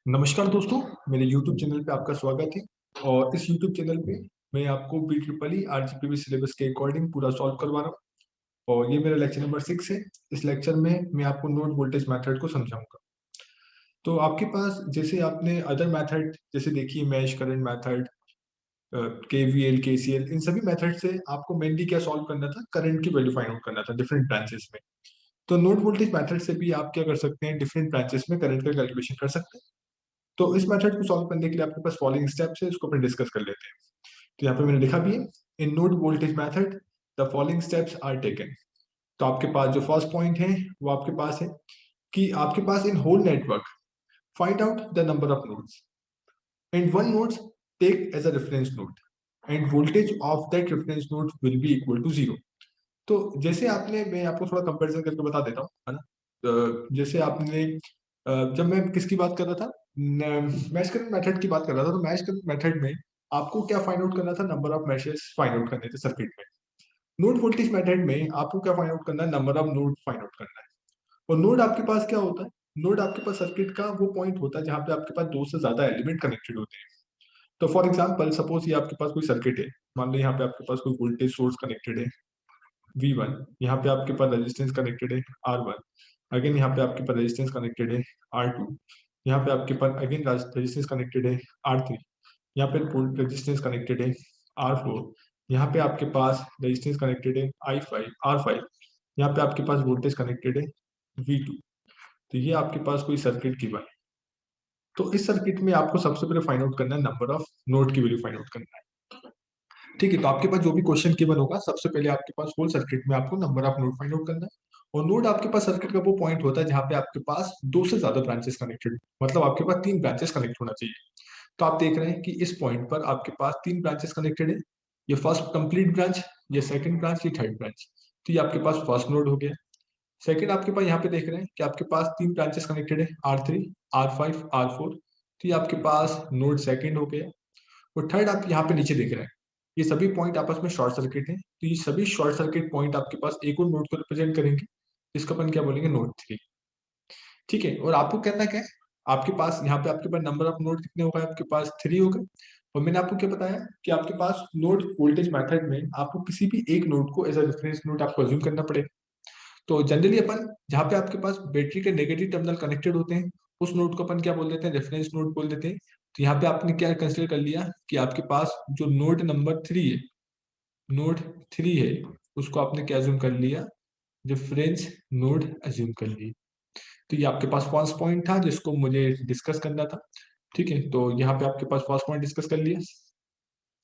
नमस्कार दोस्तों, मेरे YouTube चैनल पे आपका स्वागत है। और इस YouTube चैनल पे मैं आपको B triple E RGPV syllabus के अकॉर्डिंग पूरा सॉल्व करवा रहा हूँ। और ये मेरा लेक्चर नंबर 6 है। इस लेक्चर में मैं आपको नोड वोल्टेज मेथड को समझाऊंगा। तो आपके पास जैसे आपने अदर मेथड जैसे देखिए, mesh current method, KVL, KCL, इन सभी मेथड से आपको मेनली क्या सॉल्व करना था, करंट की वैल्यू फाइंड आउट करना था डिफरेंट ब्रांचेस में। तो नोड वोल्टेज मेथड से भी आप क्या कर सकते हैं, डिफरेंट ब्रांचेस में करंट का कैलकुलेशन कर सकते हैं। तो इस मेथड को सॉल्व करने के लिए आपके पास फॉलोइंग स्टेप्स है, इसको अपन डिस्कस कर लेते हैं। तो यहाँ पे मैंने लिखा भी है, in node voltage method the following steps are taken. तो आपके पास जो फर्स्ट पॉइंट है वो आपके पास है कि आपके पास in whole network find out the number of nodes and one nodes take as a reference node and voltage of that reference node will be equal to zero. तो जैसे आपने, मैं आपको थोड़ा कंपैरिजन करके बता देता हूँ, है ना। जैसे आपने जब मैं किसकी बात कर रहा था, मैश करंट मेथड की बात कर रहा था, तो मैश करंट मेथड में आपको क्या फाइंड आउट करना था, number of meshes find out करने थे सर्किट में। नोड वोल्टेज मेथड में आपको क्या फाइंड आउट करना है, number of node find out करना है। और नोड आपके पास क्या होता है, नोड आपके पास सर्किट का वो पॉइंट होता है जहां पे आपके पास दो से ज्यादा एलिमेंट कनेक्टेड होते हैं। तो फॉर एग्जाम्पल सपोज ये आपके पास कोई सर्किट है, मान लो यहाँ पे आपके पास कोई वोल्टेज सोर्स कनेक्टेड है V1, यहाँ पे आपके पास रेजिस्टेंस कनेक्टेड है R1, अगेन यहाँ पे आपके पास रेजिस्टेंस कनेक्टेड है R2, यहाँ पे आपके पास अगेन रेजिस्टेंस कनेक्टेड है R3, यहाँ पे रेजिस्टेंस कनेक्टेड है R4, यहाँ पे आपके पास रेजिस्टेंस कनेक्टेड है I5 R5, यहाँ पे आपके पास वोल्टेज कनेक्टेड है V2। तो ये आपके पास कोई सर्किट की बात। तो इस सर्किट में आपको सबसे पहले फाइंड आउट करना है नंबर ऑफ नोड की वैल्यू फाइंड आउट करना है। ठीक है, तो आपके पास जो भी क्वेश्चन गिवन होगा, सबसे पहले आपके पास होल सर्किट में आपको number of node find out करना है। और नोड आपके पास सर्किट का वो पॉइंट होता है जहां पे आपके पास दो से ज्यादा ब्रांचेस कनेक्टेड, मतलब आपके पास तीन ब्रांचेस कनेक्ट होना चाहिए। तो आप देख रहे हैं कि इस पॉइंट पर आपके पास तीन ब्रांचेस कनेक्टेड है। ये फर्स्ट कंप्लीट ब्रांच, ये सेकंड ब्रांच, ये थर्ड ब्रांच। तो ये आपके पास फर्स्ट नोड हो गया। सेकंड आपके पास यहाँ पे देख रहे हैं कि आपके पास तीन ब्रांचेस कनेक्टेड है, R3 R5 R4। तो ये आपके पास नोड सेकंड हो गया। और थर्ड आप यहाँ पे नीचे देख रहे हैं, ये सभी पॉइंट आपस में शॉर्ट सर्किट हैं। तो ये सभी शॉर्ट सर्किट पॉइंट आपके पास एक और नोड को रिप्रेजेंट करेंगे, इसका अपन क्या बोलेंगे, नोड 3। ठीक है, और आपको कहना क्या है, आपके पास यहाँ पे आपके पास नंबर ऑफ नोड कितने हो गए, आपके पास 3 हो गए। और मैंने आपको क्या बताया कि आपके पास नोड वोल्टेज मेथड में आपको किसी भी एक नोड को एज अ रेफरेंस नोड आपको अज्यूम करना पड़ेगा। तो जनरली अपन जहाँ पे आपके पास बैटरी के नेगेटिव टर्मिनल कनेक्टेड होते हैं, उस नोड को अपन क्या बोल देते हैं, रेफरेंस नोड बोल देते हैं। तो यहाँ पे आपने क्या कंसिडर कर लिया कि आपके पास जो नोड नंबर 3 है, नोड 3 है, उसको आपने क्या अज्यूम कर लिया, रेफरेंस नोड अज्यूम कर लिया। तो ये आपके पास फर्स्ट पॉइंट था जिसको मुझे डिस्कस करना था। ठीक है, तो यहाँ पे आपके पास फर्स्ट पॉइंट डिस्कस कर लिया।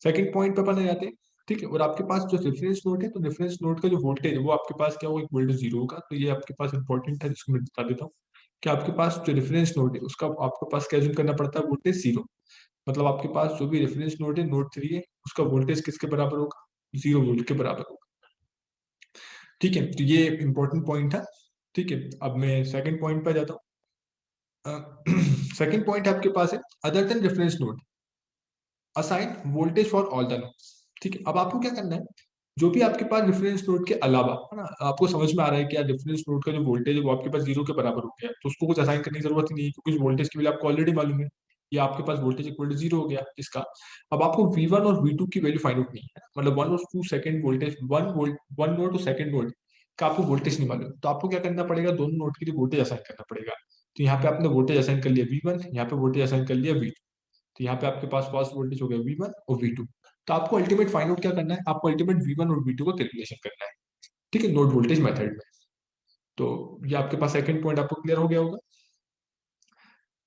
सेकंड पॉइंट पे अपन आ जाते हैं। ठीक है, और आपके पास जो रेफरेंस नोड है, तो रेफरेंस नोड का जो वोल्टेज है वो आपके पास क्या होगा, इक्वल टू जीरो होगा। तो ये आपके पास इंपॉर्टेंट है, जिसको मैं बता देता हूँ कि आपके पास जो रेफरेंस नोड है उसका आपके पास क्या अज्यूम करना पड़ता है, वोल्टेज जीरो। मतलब आपके पास जो भी रेफरेंस नोड है, नोड 3 है, उसका वोल्टेज किसके बराबर होगा, 0 वोल्ट के बराबर होगा। ठीक है, तो ये इंपॉर्टेंट पॉइंट था। ठीक है, अब मैं सेकंड पॉइंट पे जाता हूँ। सेकंड पॉइंट आपके पास है, other than reference node assign voltage for all the nodes. ठीक है, अब आपको क्या करना है, जो भी आपके पास रेफरेंस नोड के अलावा, है ना, आपको समझ में आ रहा है कि यार रेफरेंस नोड का जो वोल्टेज है वो आपके पास जीरो के बराबर हो गया, तो उसको कुछ असाइन करने की जरूरत ही नहीं है, क्योंकि वोल्टेज की वैल्यू आपको ऑलरेडी मालूम है। ये आपके पास वोल्टेज इक्वल टू जीरो हो गया इसका। अब आपको V1 और V2 की वैल्यू फाइंड आउट नहीं है, मतलब वन और two second voltage, one node और सेकंड नोड का आपको वोल्टेज नहीं मालूम, तो आपको क्या करना पड़ेगा, दोनों नोड के लिए वोल्टेज असाइन करना पड़ेगा। तो यहाँ पे आपने वोल्टेज असाइन कर लिया V1, यहाँ पे वोल्टेज असाइन कर लिया V2। तो यहाँ पे आपके पास फर्स्ट वोल्टेज हो गया V1 और V2। तो आपको अल्टीमेट फाइंड आउट क्या करना है, आपको अल्टीमेट V1 और V2 का कैलकुलेशन करना है। ठीक है, नोड वोल्टेज मेथड में। तो ये आपके पास सेकंड पॉइंट आपको क्लियर हो गया होगा।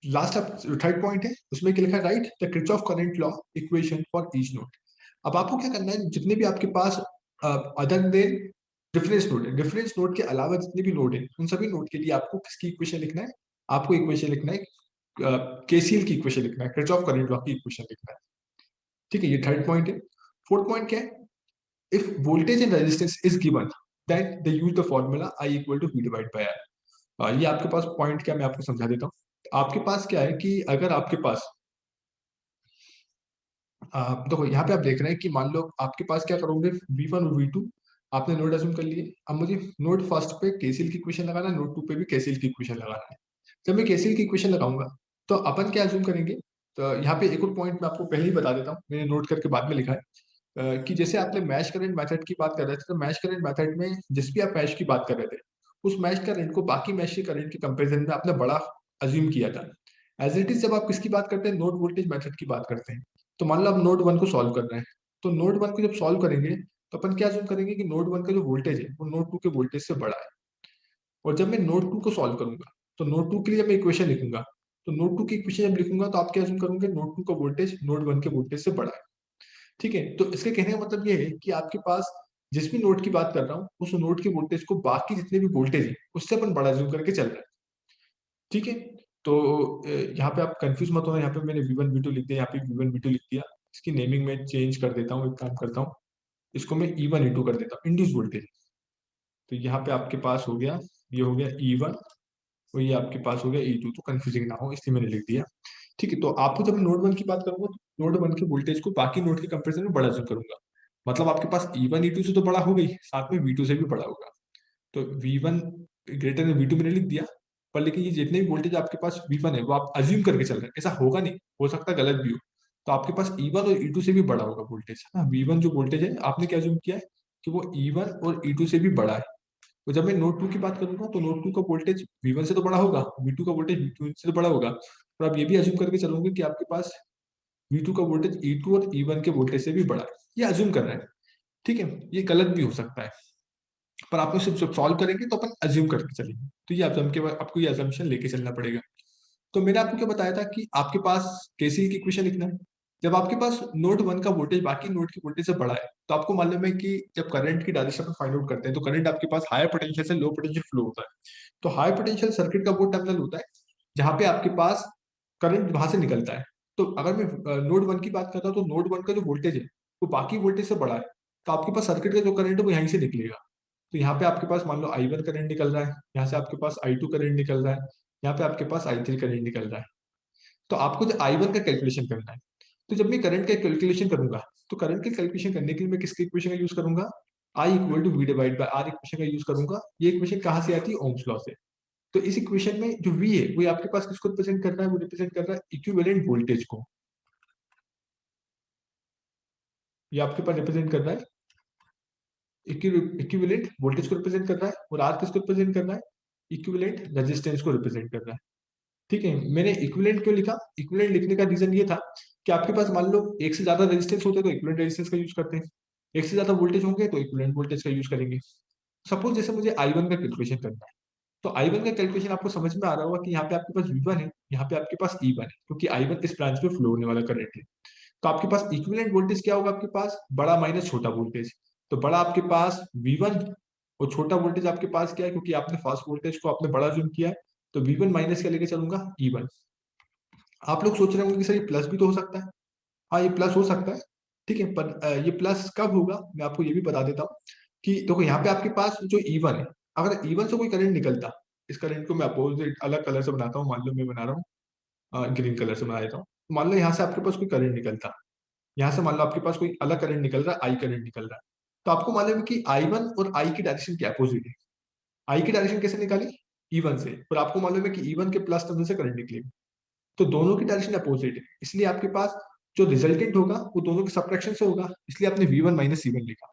लास्ट आप थर्ड पॉइंट है, उसमें क्या लिखा है, right the Kirchhoff current law equation for each node. अब आपको क्या करना है, जितने भी आपके पास अदर देन डिफरेंस नोड है, डिफरेंस नोड के अलावा जितने भी नोड है, उन सभी नोड के लिए आपको किसकी इक्वेशन लिखना है, आपको इक्वेशन लिखना है, केसीएल की इक्वेशन लिखना है, किरचॉफ करंट लॉ की इक्वेशन लिखना है। ठीक है, ये थर्ड पॉइंट है। फोर्थ पॉइंट क्या है, if voltage and resistance is given then they use the formula I equal to V divided by R। ये आपके पास पॉइंट क्या, मैं आपको समझा देता हूँ। आपके पास क्या है कि अगर आपके पास देखो यहाँ पे आप देख रहे हैं कि मान लो आपके पास क्या करोगे, V1 और V2 आपने नोड अज्यूम कर लिए। अब मुझे नोड फर्स्ट पे केसीएल की इक्वेशन लगाना है, नोड टू पे भी केसीएल की इक्वेशन लगाना है। जब मैं केसीएल की इक्वेशन लगाऊंगा, तो अपन क्या अज्यूम करेंगे, तो यहाँ पे एक और पॉइंट मैं आपको पहले ही बता देता हूँ, मैंने नोट करके बाद में लिखा है। कि जैसे आपने मैश करंट मेथड की बात कर रहे थे, तो मैश करंट मेथड में जिस भी आप मैश की बात कर रहे थे, उस मैश करंट को बाकी मैश के करंट के कंपैरिजन में आपने बड़ा अज्यूम किया था। एज इट इज जब आप किसकी बात करते हैं, नोड वोल्टेज मेथड की बात करते हैं, तो मान लो आप नोड वन को सॉल्व कर रहे हैं, तो नोड वन को जब सॉल्व करेंगे तो अपन क्या अज्यूम करेंगे कि नोड वन का जो वोल्टेज है वो नोड टू के वोल्टेज से बड़ा है। और जब मैं नोड टू को सॉल्व करूंगा, तो नोड टू के लिए जब मैं इक्वेशन लिखूंगा, तो नोड टू की इक्वेशन जब लिखूंगा तो आप क्या अज्यूम करोगे, नोड टू का वोल्टेज नोड वन के वोल्टेज से बड़ा है। ठीक है, तो इसके कहने का मतलब ये है कि आपके पास जिस भी नोड की बात कर रहा हूँ, उस नोड के वोल्टेज को बाकी जितने भी वोल्टेज है उससे अपन बड़ा जूम करके चल रहे हैं। ठीक है, तो यहाँ पे आप कंफ्यूज मत होना, यहाँ पे मैंने V1 V2 लिख दिया, यहाँ पे V1 V2 लिख दिया। इसकी नेमिंग में चेंज कर देता हूँ, एक काम करता हूँ, इसको मैं E1 E2 कर देता हूँ, इंड्यूस वोल्टेज। तो यहाँ पे आपके पास हो गया, ये हो गया E1 और ये आपके पास हो गया E2, तो कंफ्यूजिंग ना हो इसलिए मैंने लिख दिया। ठीक है, तो आपको जब नोड वन की बात करूंगा, तो नोड वन के वोल्टेज को बाकी नोड के कंपेरिजन में बड़ा जूम करूंगा। मतलब आपके पास E1 E2 से तो बड़ा हो गई, साथ में V2 से भी बड़ा होगा। तो V1 ग्रेटर देन V2 मैंने लिख दिया। पर लेकिन ये जितने भी वोल्टेज आपके पास V1 है वो आप अज्यूम करके चल रहे हैं, ऐसा होगा नहीं, हो सकता है गलत भी हो। तो आपके पास E1 और E2 से भी बड़ा होगा वोल्टेज। हाँ, V1 जो वोल्टेज है आपने क्या अज्यूम किया है कि वो E1 और E2 से भी बड़ा है। तो जब मैं नोड टू की बात करूंगा, तो नोड टू का वोल्टेज V1 से तो बड़ा होगा, V2 का वोल्टेज V2 से तो बड़ा होगा। और आप ये भी अज्यूम करके चलोगे कि आपके पास V2 का वोल्टेज E2 और E1 के वोल्टेज से भी बड़ा है। ये अज्यूम कर रहे हैं। ठीक है, ये गलत भी हो सकता है, पर आपको सिर्फ जब सॉल्व करेंगे तो अपन अज्यूम करके चलेंगे। तो ये आपको ये अजम्पशन लेके चलना पड़ेगा। तो मैंने आपको क्या बताया था कि आपके पास केसीएल की इक्वेशन लिखना है। जब आपके पास नोड वन का वोल्टेज बाकी नोड की वोल्टेज से बड़ा है, तो आपको मालूम है कि जब करंट की डायरेक्शन में फाइंड आउट करते हैं, तो करंट आपके पास हायर पोटेंशियल से लो पोटेंशियल फ्लो होता है। तो हाई पोटेंशियल सर्किट का वो टर्मिनल होता है जहां पे आपके पास करंट वहां से निकलता है। तो अगर मैं नोड वन की बात करता हूँ, तो नोड वन का जो वोल्टेज है वो बाकी वोल्टेज से बड़ा है, तो आपके पास सर्किट का जो करंट है वो यहीं से निकलेगा। तो यहाँ पे आपके पास मान लो I1 करंट निकल रहा है, यहाँ से आपके पास I2 करंट निकल रहा है, यहाँ पे आपके पास I3 करंट निकल रहा है। तो आपको जो I1 का कैलकुलेशन करना है, तो जब मैं करंट का कैलकुलेशन करूंगा, तो करंट के कैलकुलेशन करने के लिए मैं किसके इक्वेशन का यूज करूंगा, I equal to V divide by R equation का यूज करूंगा। ये इक्वेशन कहाँ से आती है, ओम्स लॉ से। तो इस इक्वेशन में जो V है वो आपके पास किसको रिप्रेजेंट कर रहा है, वो रिप्रेजेंट कर रहा है इक्विवेलेंट वोल्टेज को। ये आपके पास रिप्रेजेंट कर रहा है इक्विवेलेंट वोल्टेज को रिप्रेजेंट कर रहा है, और आर किसको रिप्रेजेंट कर रहा है, इक्विवेलेंट रेजिस्टेंस को रिप्रेजेंट कर रहा है। ठीक है, मैंने इक्विवेलेंट क्यों लिखा, इक्विवेलेंट लिखने का रीजन ये था कि आपके पास मान लो एक से ज्यादा रेजिस्टेंस होते हैं तो इक्विवेलेंट रेजिस्टेंस का यूज करते हैं, एक से ज्यादा वोल्टेज होंगे तो इक्विवेलेंट वोल्टेज का यूज करेंगे। सपोज जैसे मुझे I1 का कैलकुलेशन करना है, तो I1 का कैलकुलेशन आपको समझ में आ रहा होगा कि यहाँ पे आपके पास V1 है, यहाँ पे आपके पास E1 है, क्योंकि I1 इस ब्रांच में फ्लो होने वाला करंट है। तो आपके पास इक्विवेलेंट वोल्टेज क्या होगा, आपके पास बड़ा माइनस छोटा वोल्टेज। तो बड़ा आपके पास V1 और छोटा वोल्टेज आपके पास क्या है, क्योंकि आपने फास्ट वोल्टेज को आपने बड़ा जूम किया है, तो V1 माइनस क्या लेके चलूंगा, E1। आप लोग सोच रहे होंगे कि सर ये प्लस भी तो हो सकता है। हाँ, ये प्लस हो सकता है। ठीक है, पर ये प्लस कब होगा मैं आपको ये भी बता देता हूँ कि देखो यहाँ पे आपके पास जो E1 है, अगर E1 से कोई करंट निकलता, इस करंट को मैं अपोजिट अलग कलर से बनाता हूँ, मान लो मैं बना रहा हूँ ग्रीन कलर से बना देता हूँ। मान लो यहाँ से आपके पास कोई करंट निकलता, यहाँ से मान लो आपके पास कोई अलग करंट निकल रहा है, आई करंट निकल रहा है। तो आपको मालूम है कि I1 और आई की डायरेक्शन क्या अपोजिट है। आई की डायरेक्शन कैसे निकाली, E1 से, और आपको मालूम है कि E1 के प्लस टर्मिनल से करंट निकलेगी। तो दोनों की डायरेक्शन अपोजिट है, इसलिए आपके पास जो रिजल्टेंट होगा वो दोनों के सबट्रैक्शन से होगा, इसलिए आपने V1 माइनस C1 लिखा।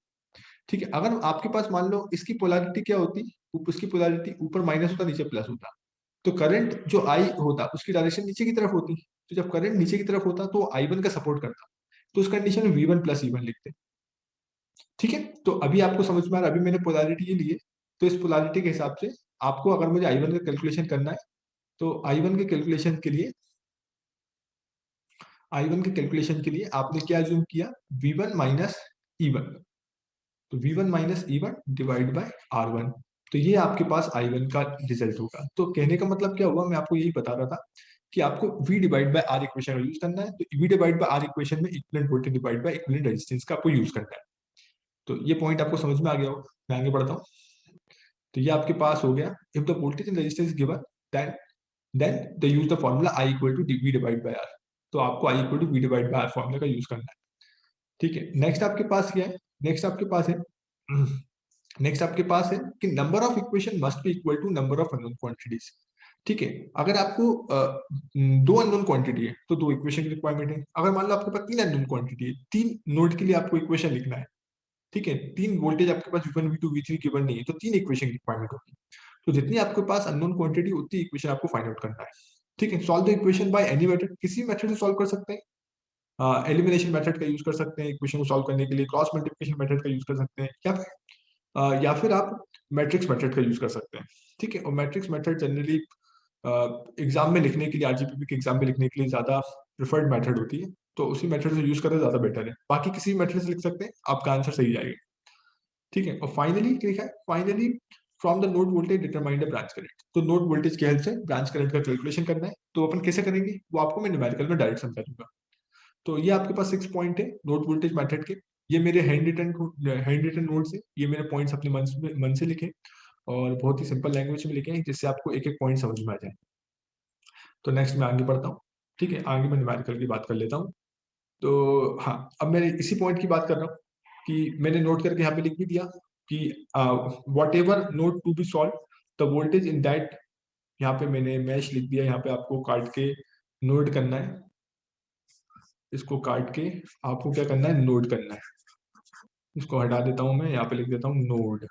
ठीक है, अगर आपके पास मान लो इसकी पोलैरिटी क्या होती, उसकी पोलैरिटी ऊपर माइनस होता, नीचे प्लस होता, तो करंट जो आई होता उसकी डायरेक्शन नीचे की तरफ होती। तो जब करंट नीचे की तरफ होता तो I1 का सपोर्ट करता, तो उस कंडीशन में V1 प्लस E1 लिखते। ठीक है, तो अभी आपको समझ में आ रहा है, अभी मैंने पोलैरिटी ये ली है, तो इस पोलैरिटी के हिसाब से आपको अगर मुझे I1 का कैलकुलेशन करना है, तो I1 के कैलकुलेशन के लिए I1 के कैलकुलेशन के लिए आपने क्या जूम किया, V1 माइनस E1। तो V1 minus E1 divide by R1। तो ये आपके पास I1 का रिजल्ट होगा। तो कहने का मतलब क्या हुआ, मैं आपको यही बता रहा था कि आपको V divide by R equation का यूज करना है। तो V divide by R equation में equivalent voltage divide by equivalent resistance का आपको यूज करना है। तो ये पॉइंट आपको समझ में आ गया हो, मैं आगे बढ़ता हूँ। तो ये आपके पास हो गया, if the voltage and resistance given then then the use the formula I equal to V divide by R। तो आपको I equal to V divide by R formula का यूज करना है। ठीक है, नेक्स्ट आपके पास क्या है, नेक्स्ट आपके पास है नेक्स्ट आपके पास है कि number of equation must be equal to number of unknown quantities. ठीक है। अगर आपको दो अननोन क्वांटिटी है तो दो इक्वेशन की रिक्वायरमेंट है। अगर मान लो आपके पास तीन अननोन क्वांटिटी है, तीन नोड के लिए आपको इक्वेशन लिखना है, ठीक है, तीन वोल्टेज आपके पास V1 V2 V3 गिवन नहीं है, तो तीन इक्वेशन की रिक्वायरमेंट होगी। तो जितनी आपके पास अननोन क्वांटिटी उतनी इक्वेशन आपको फाइंड आउट करना है। ठीक है, solve the equation by any method, किसी मेथड से सॉल्व कर सकते हैं। एलिमिनेशन मेथड का यूज कर सकते हैं इक्वेशन को सॉल्व करने के लिए, क्रॉस मल्टीप्लिकेशन मेथड का यूज कर सकते हैं, या फिर आप मैट्रिक्स मेथड का यूज कर सकते हैं। ठीक है, और मैट्रिक्स मेथड जनरली एग्जाम में लिखने के लिए, आरजीपीपी के एग्जाम में लिखने के लिए ज्यादा प्रिफर्ड मेथड होती है, तो उसी मेथड से यूज करें ज्यादा बेटर है। बाकी किसी मेथड से लिख सकते हैं, आपका आंसर सही जाएगा। ठीक है, और फाइनली क्या लिखा है, finally from the node voltage determine the branch current, तो नोड वोल्टेज की हेल्प से ब्रांच करंट का कैलकुलेशन करना है। तो अपन कैसे करेंगे वो आपको मैं न्यूमेरिकल में डायरेक्ट समझा दूंगा। तो ये आपके पास 6 पॉइंट है नोड वोल्टेज मेथड के। ये मेरे हैंड रिटन नोट्स है, ये मेरे पॉइंट्स अपने मन से लिखे और बहुत ही सिंपल लैंग्वेज में लिखे हैं, जिससे आपको एक एक पॉइंट समझ में आ जाए। तो नेक्स्ट मैं आगे बढ़ता हूँ। ठीक है, आगे मैं न्यूमेरिकल की बात कर लेता हूँ। तो हाँ, अब मैं इसी पॉइंट की बात कर रहा हूँ कि मैंने नोट करके यहाँ पे लिख भी दिया कि whatever node to be solve the voltage in that, यहाँ पे मैंने मैश लिख दिया, यहाँ पे आपको काट के नोट करना है, इसको काट के आपको क्या करना है, नोट करना है। इसको हटा देता हूँ मैं, यहाँ पे लिख देता हूँ नोड।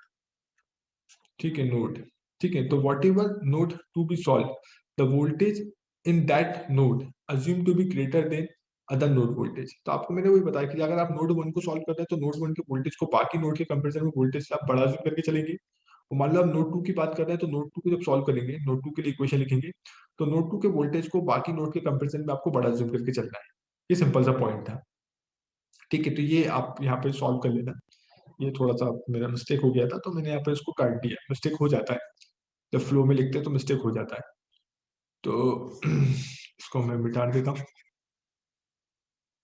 ठीक है, नोड। ठीक है, तो whatever node to be solve the voltage in that node assume to be greater than other node voltage. तो आपको मैंने वही बताया कि अगर आप नोड वन को सॉल्व करते हैं तो नोड वन के वोल्टेज को बाकी नोड के कंपेरिजन में वोल्टेज से आप बड़ा अज्यूम करके चलेंगे। और मान लो आप नोड टू की बात कर रहे हैं, तो नोड टू को जब सॉल्व करेंगे, नोड टू के लिए इक्वेशन लिखेंगे, तो नोड टू के वोल्टेज को बाकी नोड के कंपेरिजन में आपको बड़ा अज्यूम करके चलना है। ये सिंपल सा पॉइंट था। ठीक है, तो ये आप यहाँ पे सॉल्व कर लेना। ये थोड़ा सा मेरा मिस्टेक हो गया था, तो मैंने यहाँ पे इसको काट दिया, मिस्टेक हो जाता है जब फ्लो में लिखते हैं तो मिस्टेक हो जाता है। तो इसको मैं मिटा देता हूँ।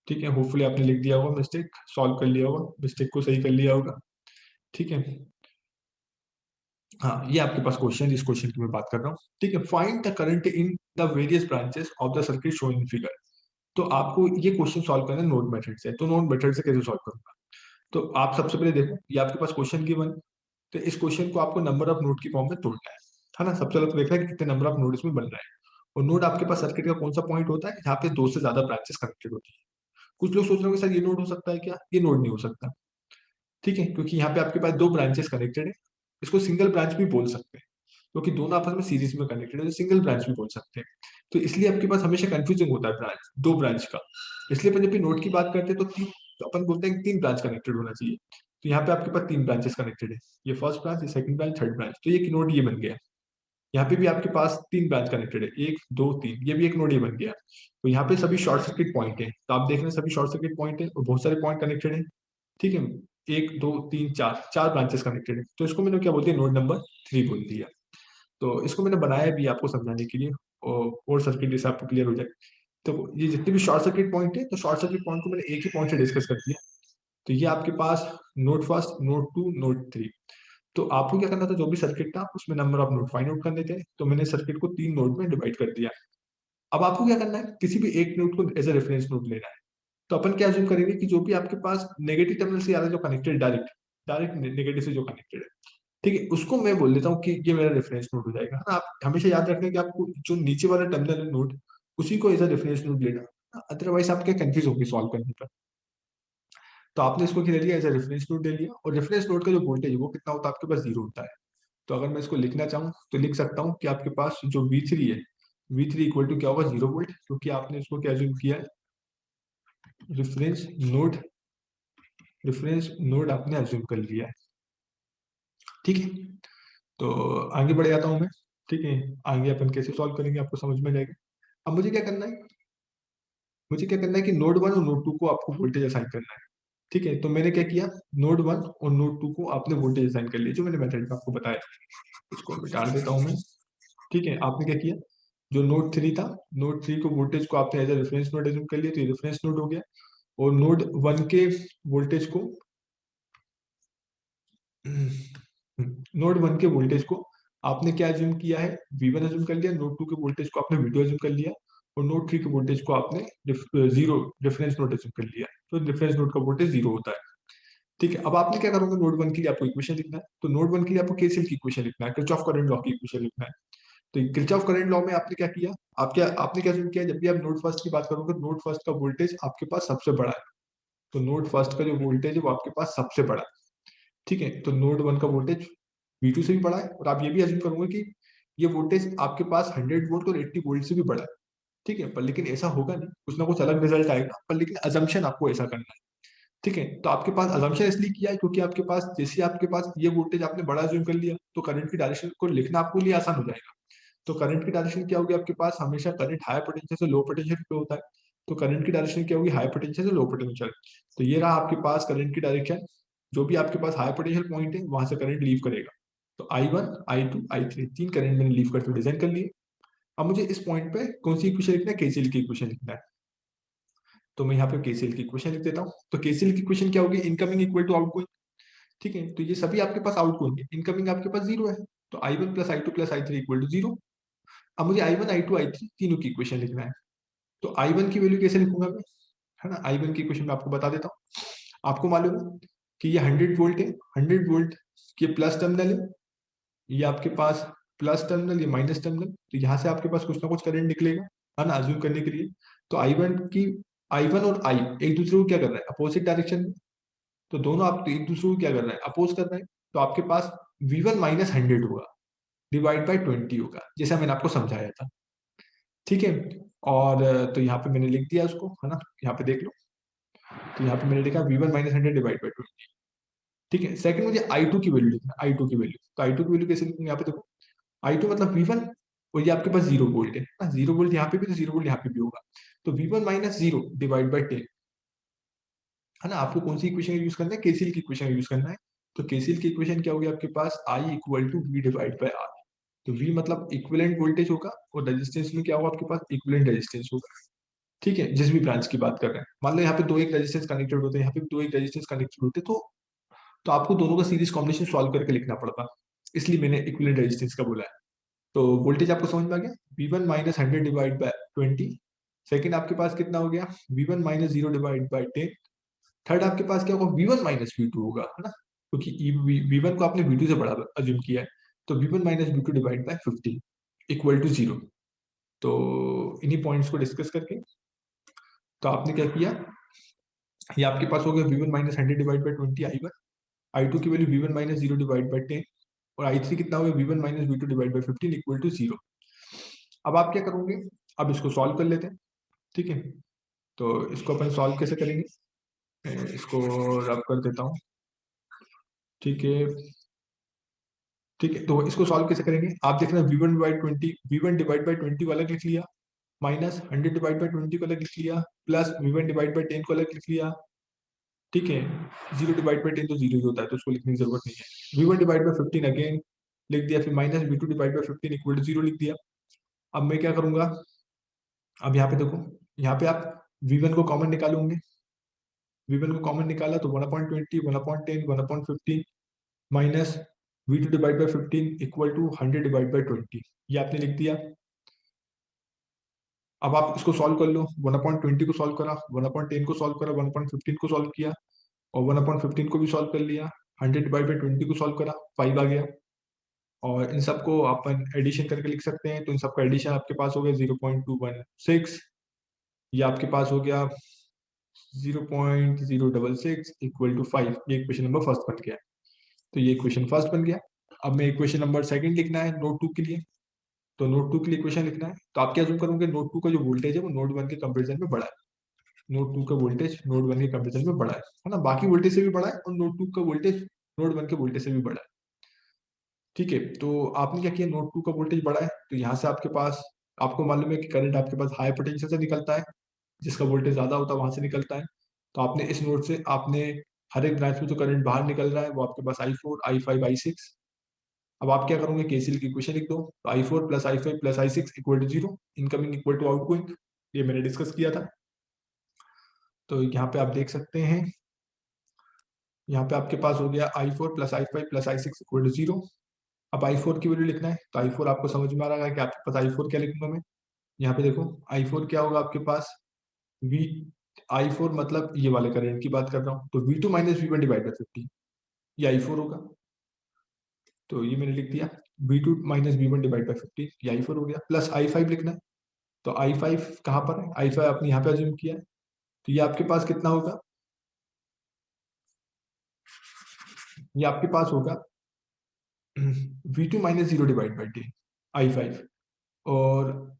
ठीक है, होपफुली आपने लिख दिया होगा, मिस्टेक सॉल्व कर लिया होगा, मिस्टेक को सही कर लिया होगा। ठीक है, हाँ, ये आपके पास क्वेश्चन, इस क्वेश्चन की मैं बात कर रहा हूँ। ठीक है, find the current in the various branches of the circuit shown in figure. तो आपको ये क्वेश्चन सॉल्व करना है नोड मेथड से। तो नोड मेथड से कैसे सॉल्व करूंगा, तो आप सबसे पहले देखो, ये आपके पास क्वेश्चन गिवन, तो इस क्वेश्चन को आपको नंबर ऑफ नोड की फॉर्म में तोड़ना है ना। सबसे पहले देखना है कि कितने नंबर ऑफ नोड इसमें बन रहा है। और नोड आपके पास सर्किट का कौन सा पॉइंट होता है जहाँ पे दो से ज्यादा ब्रांचेस कनेक्टेड होती है। कुछ लोग सोच रहे होंगे सर ये नोड हो सकता है क्या, ये नोड नहीं हो सकता। ठीक है, क्योंकि यहाँ पे आपके पास दो ब्रांचेस कनेक्टेड है। इसको सिंगल ब्रांच भी बोल सकते हैं, क्योंकि दोनों आपस में सीरीज में कनेक्टेड है, तो सिंगल ब्रांच भी बोल सकते हैं। तो इसलिए आपके पास हमेशा कंफ्यूजिंग होता है ब्रांच, दो ब्रांच का। इसलिए अपन जब भी नोड की बात करते हैं तो तीन, तो अपन बोलते हैं कि तीन ब्रांच कनेक्टेड होना चाहिए। तो यहाँ पे आपके पास तीन ब्रांचेस कनेक्टेड है, ये फर्स्ट ब्रांच, ये सेकंड ब्रांच, थर्ड ब्रांच, तो ये नोड ये बन गया। यहाँ पे भी आपके पास तीन ब्रांच कनेक्टेड है, एक दो तीन, ये भी एक नोड ये बन गया। तो यहाँ पे सभी शॉर्ट सर्किट पॉइंट है, तो आप देख रहे हैं सभी शॉर्ट सर्किट पॉइंट है और बहुत सारे पॉइंट कनेक्टेड है। ठीक है, एक दो तीन चार, चार ब्रांचेस कनेक्टेड है, तो इसको मैंने क्या बोलते हैं, नोड नंबर 3 बोल दिया। तो इसको मैंने बनाया भी आपको समझाने के लिए, और सर्किट जैसे आपको क्लियर हो जाए। तो ये जितने भी शॉर्ट सर्किट पॉइंट है, तो शॉर्ट सर्किट पॉइंट को मैंने एक ही पॉइंट से डिस्कस कर दिया। तो ये आपके पास node first, node two, node three. तो आपको क्या करना था, जो भी सर्किट था उसमें number of node find out करने थे, तो मैंने सर्किट को तीन नोड में डिवाइड कर दिया। अब आपको क्या करना है, किसी भी एक नोड को एज ए रेफरेंस नोड लेना है। तो अपन क्या अज्यूम करेंगे कि जो भी आपके पास नेगेटिव टर्मिनल से आ रहा है, जो कनेक्टेड डायरेक्ट डायरेक्ट नेगेटिव से जो कनेक्टेड है, ठीक है, उसको मैं बोल देता हूँ कि ये मेरा रेफरेंस नोड हो जाएगा, है ना। आप हमेशा याद रखना कि आपको जो नीचे वाला टर्मिनल है नोड, उसी को एज अ रेफरेंस नोड लेना, अदरवाइज आप क्या कंफ्यूज होगी सॉल्व करने पर। तो आपने इसको क्या ले लिया, एज अ रेफरेंस नोड ले लिया, और रेफरेंस नोड का जो वोल्टेज है वो कितना होता है, आपके पास जीरो होता है। तो अगर मैं इसको लिखना चाहूँ तो लिख सकता हूँ कि आपके पास जो V3 है, V3 इक्वल टू क्या होगा, 0 वोल्ट, क्योंकि आपने इसको क्या अज्यूम किया है, रेफरेंस नोड, रेफरेंस नोड आपने अज्यूम कर लिया है। ठीक है, तो आगे बढ़ जाता हूँ मैं। ठीक है, आगे अपन कैसे सॉल्व करेंगे आपको समझ में जाएगा। अब मुझे क्या करना है, मुझे क्या करना है कि नोड वन और नोड टू को आपको वोल्टेज असाइन करना है। ठीक है, तो मैंने क्या किया, नोड वन और नोड टू को आपने वोल्टेज असाइन कर लिया, जो मैंने मेथड में आपको बताया। इसको मिटा देता हूँ मैं। ठीक है, आपने क्या किया, जो नोड थ्री था, नोड थ्री को वोल्टेज को आपने as a reference node assume कर लिया, तो ये रेफरेंस नोड हो गया। और नोड वन के वोल्टेज को नोड वन के वोल्टेज को आपने क्या एज्यूम किया है, V1 एज्यूम कर लिया। नोड टू के वोल्टेज को आपने V2 एज्यूम कर लिया। और नोड थ्री के वोल्टेज को आपने जीरो रेफरेंस नोड एज्यूम कर लिया। तो रेफरेंस नोड का वोल्टेज जीरो होता है। ठीक है, अब आपने क्या करोगे, नोड वन के लिए आपको इक्वेशन लिखना है। तो नोड वन के लिए आपको केसीएल की इक्वेशन लिखना है, किरचॉफ करंट लॉ की इक्वेशन लिखना है। तो किरचॉफ करंट लॉ में आपने क्या किया, आपने क्या किया, जब भी आप नोड फर्स्ट की बात करोगे, नोड फर्स्ट का वोल्टेज आपके पास सबसे बड़ा है, तो नोड फर्स्ट का जो वोल्टेज है वो आपके पास सबसे बड़ा है। ठीक है, तो नोड वन का वोल्टेज V2 से भी बड़ा है, और आप ये भी अज्यूम करोगे कि ये वोल्टेज आपके पास 100 वोल्ट और 80 वोल्ट से भी बड़ा है। ठीक है, पर लेकिन ऐसा होगा नहीं, कुछ ना कुछ अलग रिजल्ट आएगा, पर लेकिन अजम्पशन आपको ऐसा करना है। ठीक है, तो आपके पास अजम्पशन इसलिए किया है क्योंकि आपके पास, जैसे आपके पास ये वोल्टेज आपने बड़ा अज्यूम कर लिया, तो करंट की डायरेक्शन को लिखना आपके लिए आसान हो जाएगा। तो करंट की डायरेक्शन क्या होगी, आपके पास हमेशा करंट हाई पोटेंशियल से लो पोटेंशियल पे होता है, तो करंट की डायरेक्शन क्या होगी, हाई पोटेंशियल से लो पोटेंशियल। तो ये रहा आपके पास करंट की डायरेक्शन, जो भी आपके पास हाई पोटेंशियल पॉइंट है वहां से करंट लीव करेगा। तो I1, I2, I3 तीन करंट मैंने लीव करते हुए डिजाइन कर लिए। अब मुझे इस पॉइंट पे कौन सी इक्वेशन लिखना है, केसीएल की इक्वेशन लिखना है। तो मैं यहाँ पे केसीएल की इक्वेशन लिख देता हूँ। तो केसीएल की इक्वेशन क्या होगी, इनकमिंग इक्वल टू आउटगोइंग। ठीक है, तो ये सभी आपके पास आउटगोइंग है, इनकमिंग आपके पास जीरो है, तो I1 plus I2 plus I3 equal to zero. अब मुझे I1, I2, I3 तीनों की इक्वेशन लिखना है। तो I1 की वैल्यू कैसे लिखूंगा मैं, है ना, I1 की इक्वेशन मैं आपको बता देता हूँ। आपको मालूम है कि ये 100 वोल्ट है, 100 वोल्ट के प्लस टर्मिनल है, ये आपके पास प्लस टर्मिनल, ये माइनस टर्मिनल, तो यहाँ से आपके पास कुछ ना कुछ करंट निकलेगा, है ना, अज्यूम करने के लिए। तो I1 और I एक दूसरे को क्या कर रहा है, अपोजिट डायरेक्शन में, तो दोनों आप एक दूसरे को क्या कर रहे हैं, अपोज कर रहे हैं। तो आपके पास V1 माइनस 100 होगा, डिवाइड बाई 20 होगा, जैसा मैंने आपको समझाया था। ठीक है, और तो यहाँ पे मैंने लिख दिया उसको, है ना, यहाँ पे देख लो। तो यहाँ पे मैंने लिखा V1 माइनस 100 डिवाइड बाई 20। ठीक है, सेकंड मुझे I2 की वैल्यू लिखना, I2 की वैल्यू, तो I2 की वैल्यू कैसे लिखूंगा, यहाँ पे देखो, I2 मतलब V1, और ये आपके पास 0 वोल्ट है ना, 0 वोल्ट यहाँ पे भी, तो 0 वोल्ट यहाँ पे भी होगा। तो V1 माइनस 0 डिवाइड बाई 10, है ना। आपको कौन सी इक्वेशन यूज करना है, केसीएल की इक्वेशन यूज करना है। तो केसीएल की इक्वेशन क्या होगी आपके पास, I equal to V divide by R। तो V मतलब इक्विवेलेंट वोल्टेज होगा, और रेजिस्टेंस में क्या होगा आपके पास, इक्विवेलेंट रेजिस्टेंस होगा। ठीक है, जिस भी ब्रांच की बात कर रहे हैं, मान लो यहाँ पे दो एक रेजिस्टेंस कनेक्टेड होते हैं, यहाँ पे भी दो एक रेजिस्टेंस कनेक्टेड होते हैं, तो आपको दोनों का सीरीज कॉम्बिनेशन सॉल्व करके लिखना पड़ता, इसलिए मैंने इक्विवेलेंट रेजिस्टेंस का बोला है। तो वोल्टेज आपको समझ में आ गया, V1 minus 100 divide by 20। Second आपके पास कितना हो गया, V1 minus 0 divide by 10। Third आपके पास क्या होगा, V1 माइनस V2 होगा, है ना, क्योंकि V1 को आपने V2 से बड़ा अज्यूम किया है। तो V1 minus V2 divide by 15 equal to 0। तो इन्हीं पॉइंट्स को डिस्कस करके, तो आपने क्या किया, ये आपके पास हो गया V1 minus 100 divide by 20 I1, I2 की value V1 minus 0 divide by 10, और I3 कितना हो गया, V1 minus V2 divide by 15 equal to 0। अब आप क्या करोगे, अब इसको सॉल्व कर लेते हैं। ठीक है, तो इसको अपन सॉल्व कैसे करेंगे, इसको रब कर देता हूँ। ठीक है, ठीक है, तो इसको सॉल्व कैसे करेंगे, आप देखना, V1 डिवाइड बाई 20 को अलग लिख लिया, माइनस 100 डिवाइड बाई 20 को अलग लिख लिया, प्लस V1 डिवाइड बाई 10 को अलग लिख लिया। ठीक है, 0 डिवाइड बाई 10 तो 0 ही होता है, तो उसको लिखने की जरूरत नहीं है। V1 डिवाइड बाई 15 अगेन लिख दिया, फिर minus V2 divide by 15 equal to 0 लिख दिया। अब मैं क्या करूंगा, अब यहाँ पे देखो, यहाँ पे आप V1 को कॉमन निकालोगे, V1 को कॉमन निकाला तो 1/20, 1/10, 1/15 minus V2 divide by 15 equal to 100 divide by 20, ये आपने लिख दिया। अब आप इसको सॉल्व कर लो, 1/20 को सॉल्व करा, 1/10 को सॉल्व करा, 1/15 को सॉल्व किया, और 1/15 को भी सॉल्व कर लिया, 100 डिवाइड बाई 20 को सॉल्व करा, 5 आ गया। और इन सबको अपन एडिशन करके लिख सकते हैं, तो इन सबका एडिशन आपके पास हो गया 0.216, ये आपके पास हो गया 0.066 इक्वल टू 5। ये इक्वेशन नंबर फर्स्ट बन गया, तो ये इक्वेशन फर्स्ट बन गया। अब मैं इक्वेशन नंबर सेकंड लिखना है नोड 2 के लिए, तो नोड 2 के लिए इक्वेशन लिखना है, तो आप क्या जूम करोगे, नोड 2 का जो वोल्टेज है वो नोड 1 के कंपेरिजन में बड़ा है, नोड 2 का वोल्टेज नोड 1 के कंपेरिजन में बड़ा है ना, बाकी वोल्टेज से भी बड़ा है, और नोड 2 का वोल्टेज नोड 1 के वोल्टेज से भी बड़ा है। ठीक है, तो आपने क्या किया, नोड 2 का वोल्टेज बड़ा है, तो यहाँ से आपके पास, आपको मालूम है कि करंट आपके पास हाई पोटेंशियल से निकलता है, जिसका वोल्टेज ज्यादा होता है वहां से निकलता है। तो आपने इस नोड से, आपने हर एक ब्रांच में जो करंट बाहर निकल रहा है वो आपके पास I4, I5, I6। अब आप क्या करोगे, केसीएल की इक्वेशन लिख दो, तो I4 plus I5 plus I6 equal to 0, incoming equal to outgoing, ये मैंने डिस्कस किया था। तो यहाँ पे आप देख सकते हैं, यहाँ पे आपके पास हो गया I4 plus I5 plus I6 equal to 0। अब I4 की वैल्यू लिखना है, तो I4 आपको समझ में आ रहा है कि आपके पास I4 क्या लिखूंगा मैं, यहाँ पे देखो, I4 क्या होगा आपके पास, V I4 मतलब ये वाले करंट की बात कर रहा हूँ, तो V2 minus V1 divide by 50, ये I4 होगा। तो ये मैंने लिख दिया। V2 minus V1 divide by 15, ये I4 हो गया, प्लस I5 लिखना है। तो I5 कहाँ पर है, I5 आपने यहाँ पे अज्यूम किया है, तो ये आपके पास कितना होगा, ये आपके पास होगा V2 minus 0 divide by 10 I5। और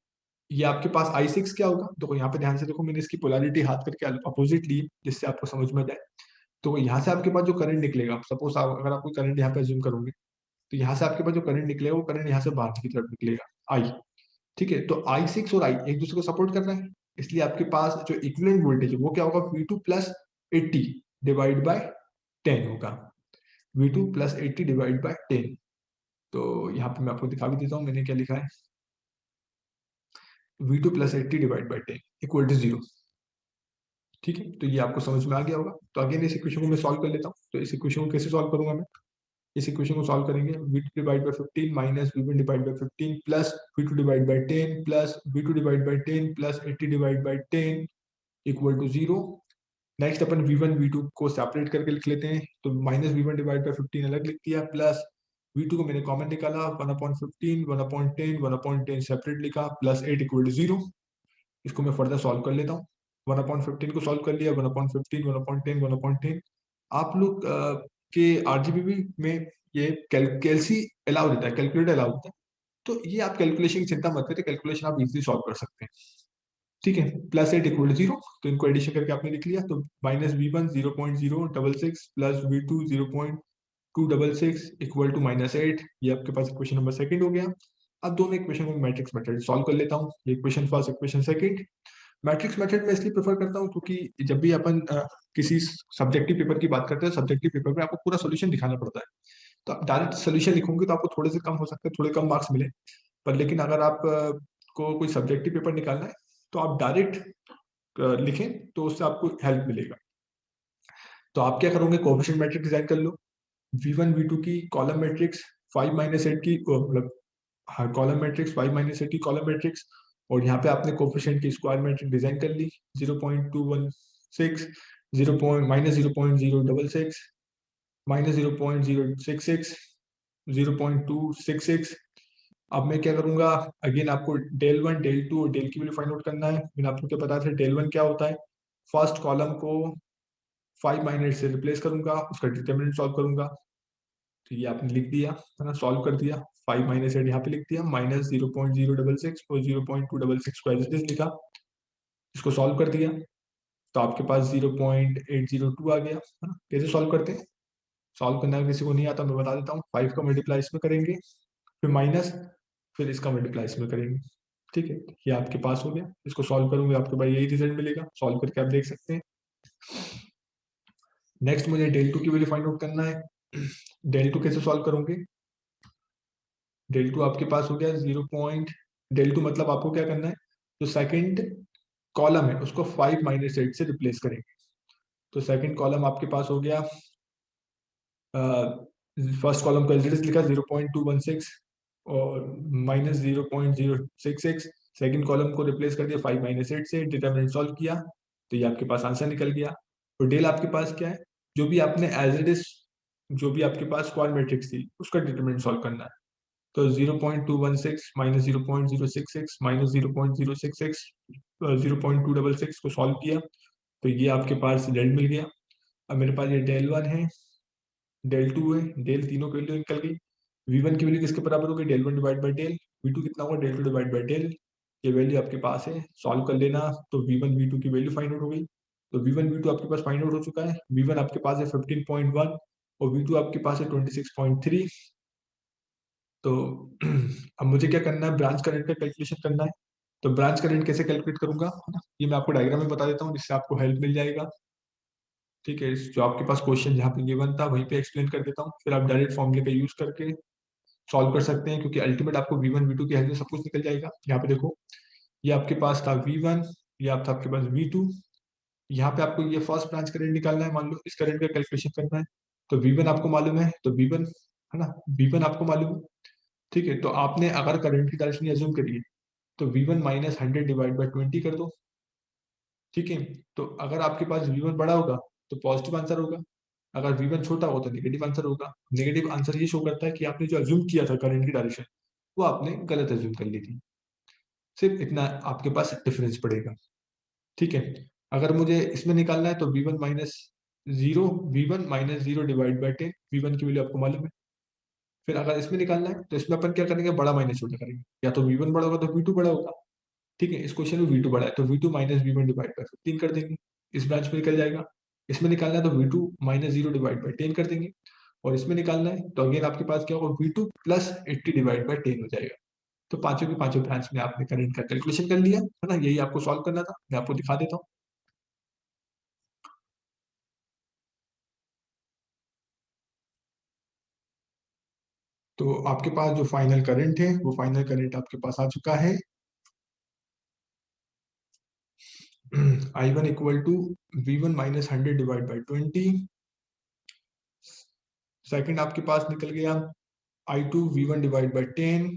ये आपके पास I6 क्या होगा, तो यहाँ पे ध्यान से देखो, मैंने इसकी पोलैरिटी हाथ करके अपोजिट ली जिससे आपको समझ में जाए। तो यहाँ से आपके पास जो करंट निकलेगा, सपोज अगर आप कोई करंट यहाँ पे अज्यूम करोगे, तो यहाँ से आपके पास जो करंट निकलेगा वो करंट यहाँ से बाहर की तरफ निकलेगा, आई। ठीक है, तो I6 और I एक दूसरे को सपोर्ट कर रहे हैं, इसलिए आपके पास जो इक्विवेलेंट वोल्टेज है वो क्या होगा, V2 प्लस 80 डिवाइड बाय 10 होगा, V2 प्लस 80 डिवाइड बाय 10। तो यहाँ पे मैं आपको दिखा भी देता हूँ मैंने क्या लिखा है, V2 plus 80 divide by 10 equal to 0। ठीक है, तो ये आपको समझ में आ गया होगा। तो अगेन इस इक्वेशन को मैं सॉल्व कर लेता हूँ। तो इस इक्वेशन को कैसे सॉल्व करूंगा मैं, इस इक्वेशन को सॉल्व करेंगे, V2 divide by 15 minus V1 divide by 15 plus V2 divide by 10 plus V2 divide by 10 plus 80 divide by 10 equal to 0। Next अपन V1 V2 को सेपरेट करके लिख लेते हैं, तो माइनस V1 डिवाइड बाय 15 अलग लिख दिया, प्लस V2 को मैंने कॉमन निकाला, 1/15 1/10 1/10 सेपरेट लिखा, प्लस 8 इक्वल टू 0। इसको मैं फर्दर सॉल्व कर लेता हूँ। 1/15 को सॉल्व कर लिया, 1/15 1/10 1/10। आप लोग के आरजीबीबी में ये कैलसी अलाउ देता है, कैलकुलेटर अलाउ देता है, तो ये आप कैलकुलेशन की चिंता मत करिए, कैलकुलेशन आप इजीली सॉल्व कर सकते हैं। ठीक है, प्लस 8 इक्वल 0, तो इनको एडिशन करके आपने लिख लिया, तो minus V1 0.066 plus V2 0.266 equal to -8। ये आपके पास इक्वेशन नंबर सेकंड हो गया। अब दोनों इक्वेशन को मैट्रिक्स मेथड सॉल्व कर लेता हूँ, ये equation first equation second. Matrix method में इसलिए प्रेफर करता हूँ क्योंकि जब भी अपन किसी सब्जेक्टिव पेपर की बात करते हैं, सब्जेक्टिव पेपर में आपको पूरा सोल्यूशन दिखाना पड़ता है। तो आप डायरेक्ट सोल्यूशन लिखोगे तो आपको थोड़े से कम हो सकते हैं, थोड़े कम मार्क्स मिले। पर लेकिन अगर आप को कोई सब्जेक्टिव पेपर निकालना है तो आप डायरेक्ट लिखें तो उससे आपको हेल्प मिलेगा। तो आप क्या करोगे, कोएफिशिएंट मैट्रिक्स डिजाइन कर लो। V1 V2 की कॉलम मैट्रिक्स 5 माइनस 8 की मतलब हाँ कॉलम मैट्रिक्स 5 माइनस 8 की कॉलम मैट्रिक्स, और यहाँ पे आपने कोएफिशिएंट की स्क्वायर मैट्रिक्स डिजाइन कर ली, 0.216 -0.066 -0.066 0.266। अब मैं क्या करूंगा, अगेन आपको डेल वन डेल टू और डेल की वैल्यू फाइंड आउट करना है। मैंने आपको क्या बताया था, डेल वन क्या होता है, फर्स्ट कॉलम को 5 माइनस से रिप्लेस करूंगा, उसका डिटर्मिनेंट सॉल्व करूंगा। तो ये आपने लिख दिया है ना, सॉल्व कर दिया, 5 माइनस 8 यहाँ पे लिख दिया, माइनस 0.066 और 0.266 को एज इट इज लिखा, इसको सॉल्व कर दिया, तो आपके पास 0.802 आ गया है ना। कैसे सॉल्व करते हैं, सॉल्व करना किसी को नहीं आता मैं बता देता हूँ, 5 का मल्टीप्लाई इसमें करेंगे, फिर माइनस, फिर इसका मल्टीप्लाई इसमें करेंगे। ठीक है, ये आपके पास हो गया, इसको सॉल्व करूंगे आपके पास यही रिजल्ट मिलेगा, सॉल्व करके आप देख सकते हैं। नेक्स्ट मुझे डेल टू की वैल्यू फाइंड आउट करना है। डेल टू कैसे सॉल्व करोगे, डेल टू आपके पास हो गया 0 पॉइंट, डेल टू मतलब आपको क्या करना है, जो सेकंड कॉलम है उसको 5 माइनस 8 से रिप्लेस करेंगे। तो सेकंड कॉलम आपके पास हो गया, फर्स्ट कॉलम को एज इट इज लिखा 0.216 और माइनस 0.066, सेकंड कॉलम को रिप्लेस कर दिया 5 माइनस 8 से, डिटरमिनेंट सॉल्व किया, तो ये आपके पास आंसर निकल गया। तो डेल आपके पास क्या है, जो भी आपने एज इट इज जो भी आपके पास स्क्वायर मैट्रिक्स थी उसका डिटरमिनेंट सॉल्व करना है। तो 0.216 माइनस 0.066 माइनस 0.066 0.266 को सॉल्व किया, तो ये आपके पास डेल मिल गया। अब मेरे पास ये डेल वन है, डेल टू है, डेल तीनों की वैल्यू निकल गई। V1 की वैल्यू किसके बराबर होगी, del one divide by del, V2 कितना होगा, del two divide by del. ये वैल्यू आपके पास है, सॉल्व कर लेना, तो V1 V2 की वैल्यू फाइंड आउट हो गई। तो V1 V2 आपके पास फाइंड आउट हो चुका है, V1 आपके पास है 15.1 और V2 आपके पास है 26.3। तो अब मुझे क्या करना है, ब्रांच करंट का कैलकुलेशन करना है। तो ब्रांच करंट कैसे कैलकुलेट करूंगा, है ना, ये मैं आपको डायग्राम में बता देता हूँ जिससे आपको हेल्प मिल जाएगा। ठीक है, जो आपके पास क्वेश्चन जहाँ पे गिवन था वहीं पे एक्सप्लेन कर देता हूँ, फिर आप डायरेक्ट फॉर्मूले का यूज करके सॉल्व कर सकते हैं, क्योंकि अल्टीमेट आपको V1 V2 की हेल्प से सब कुछ निकल जाएगा। यहाँ पे देखो, ये आपके पास था V1, ये आप था आपके पास V2, यहाँ पे आपको ये फर्स्ट ब्रांच करंट निकालना है, मान लो इस करंट का कैलकुलेशन करना है। तो V1 आपको मालूम है, तो V1 है ना, V1 आपको मालूम है। ठीक है, तो आपने अगर करंट की डायरेक्शन एज्यूम करिए तो V1 माइनस 100 डिवाइड बाई 20 कर दो। ठीक है, तो अगर आपके पास V1 बड़ा होगा तो पॉजिटिव आंसर होगा, अगर V1 छोटा हो तो नेगेटिव आंसर होगा। नेगेटिव आंसर ये शो करता है कि आपने जो अज्यूम किया था करंट की डायरेक्शन, वो आपने गलत अज्यूम कर ली थी। सिर्फ इतना आपके पास डिफरेंस पड़ेगा, ठीक है। अगर मुझे इसमें निकालना है तो V1 minus zero, V1 minus zero divide by 10, V1 की वैल्यू आपको मालूम है। फिर अगर इसमें निकालना है तो इसमें अपन क्या करेंगे, बड़ा माइनस छोटा करेंगे, या तो V1 बड़ा होगा तो V2 बड़ा होगा, ठीक है। इस क्वेश्चन में V2 बड़ा है तो V2 minus V1 divide by 15 कर देंगे, इस ब्रांच में निकल जाएगा। इसमें निकालना है तो V2 minus zero divide by 10 कर देंगे, और इसमें निकालना है तो अगेन आपके पास क्या होगा, V2 प्लस 80 डिवाइड बाई 10 हो जाएगा। तो पांचों की पांचों ब्रांच में आपने करंट का कैलकुलेशन कर लिया है ना, यही आपको सॉल्व करना था। मैं आपको दिखा देता हूँ। तो आपके पास जो फाइनल करंट है, वो फाइनल करंट आपके पास आ चुका है। I1 equal to V1 minus 100 divide by 20। Second आपके पास निकल गया I2 V1 डिवाइड बाई 10।